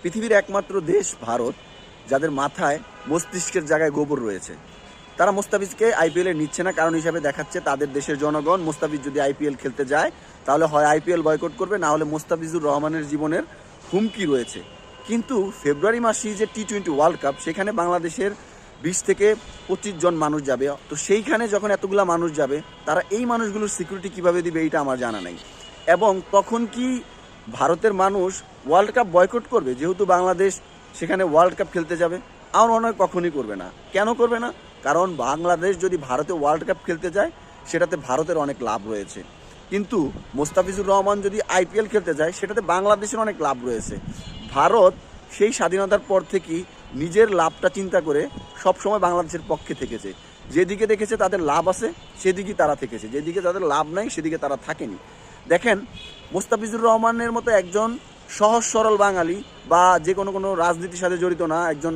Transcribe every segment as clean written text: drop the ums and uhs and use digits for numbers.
পৃথিবীর একমাত্র দেশ ভারত যাদের মাথায় মস্তিষ্কের জায়গায় গোবর রয়েছে। তারা মোস্তাফিজকে আইপিএলে নিচ্ছে না, কারণ হিসাবে দেখাচ্ছে তাদের দেশের জনগণ মোস্তাফিজ যদি আইপিএল খেলতে যায় তাহলে হয় আইপিএল বয়কট করবে, না হলে মোস্তাফিজুর রহমানের জীবনের হুমকি রয়েছে। কিন্তু ফেব্রুয়ারি মাসে যে টি-20 ওয়ার্ল্ড কাপ, সেখানে বাংলাদেশের 20 থেকে 25 জন মানুষ যাবে। তো সেইখানে যখন এতগুলা মানুষ যাবে, তারা এই মানুষগুলোর সিকিউরিটি কিভাবে দিবে এইটা আমার জানা নাই। এবং তখন কি ভারতের মানুষ ওয়ার্ল্ড কাপ বয়কট করবে, যেহেতু বাংলাদেশ সেখানে ওয়ার্ল্ড কাপ খেলতে যাবে? আমার মনে হয় কখনই করবে না। কেন করবে না? কারণ বাংলাদেশ যদি ভারতে ওয়ার্ল্ড কাপ খেলতে যায় সেটাতে ভারতের অনেক লাভ রয়েছে, কিন্তু মোস্তাফিজুর রহমান যদি আইপিএল খেলতে যায় সেটাতে বাংলাদেশের অনেক লাভ রয়েছে। ভারত সেই স্বাধীনতার পর থেকেই নিজের লাভটা চিন্তা করে সবসময় বাংলাদেশের পক্ষে থেকেছে। যেদিকে দেখেছে তাদের লাভ আছে সেদিকেই তারা থেকেছে, যেদিকে তাদের লাভ নাই সেদিকে তারা থাকেনি। দেখেন, মোস্তাফিজুর রহমানের মতো একজন সহজ সরল বাঙালি বা যে কোনো রাজনীতির সাথে জড়িত না একজন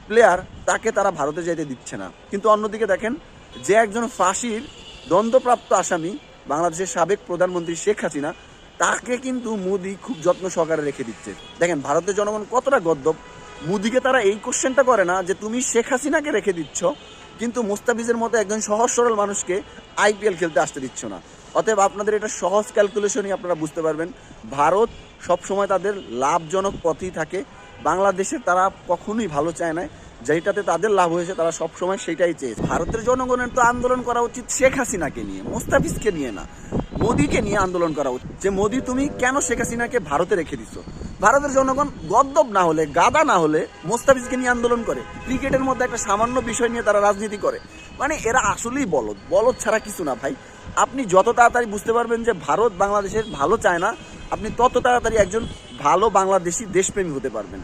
প্লেয়ার, তাকে তারা ভারতে যেতে দিচ্ছে না। কিন্তু অন্যদিকে দেখেন, যে একজন ফাঁসির দণ্ডপ্রাপ্ত আসামি বাংলাদেশের সাবেক প্রধানমন্ত্রী শেখ হাসিনা, তাকে কিন্তু মোদি খুব যত্ন সহকারে রেখে দিচ্ছে। দেখেন ভারতের জনগণ কতটা গদ্যপ। মোদিকে তারা এই কোশ্চেনটা করে না যে তুমি শেখ হাসিনাকে রেখে দিচ্ছ, কিন্তু মোস্তাফিজের মতো একজন সহজ সরল মানুষকে আইপিএল খেলতে আসতে দিচ্ছ না। অতএব আপনাদের এটা সহজ ক্যালকুলেশনই আপনারা বুঝতে পারবেন, ভারত সবসময় তাদের লাভজনক পথেই থাকে। বাংলাদেশের তারা কখনোই ভালো চায় না, যেটাতে তাদের লাভ হয়েছে তারা সবসময় সেটাই চেয়েছে। ভারতের জনগণের তো আন্দোলন করা উচিত শেখ হাসিনাকে নিয়ে, মোস্তাফিজকে নিয়ে না, মোদিকে নিয়ে আন্দোলন করা উচিত। যে মোদি তুমি কেন শেখ হাসিনাকে ভারতে রেখে দিচ্ছ? ভারতের জনগণ গদ্দপ না হলে, গাদা না হলে মোস্তাফিজকে নিয়ে আন্দোলন করে। ক্রিকেটের মধ্যে একটা সামান্য বিষয় নিয়ে তারা রাজনীতি করে। মানে এরা আসলেই বলদ, বলদ ছাড়া কিছু না ভাই। আপনি যত তাড়াতাড়ি বুঝতে পারবেন যে ভারত বাংলাদেশের ভালো চায় না, আপনি তত তাড়াতাড়ি একজন ভালো বাংলাদেশি দেশপ্রেমী হতে পারবেন।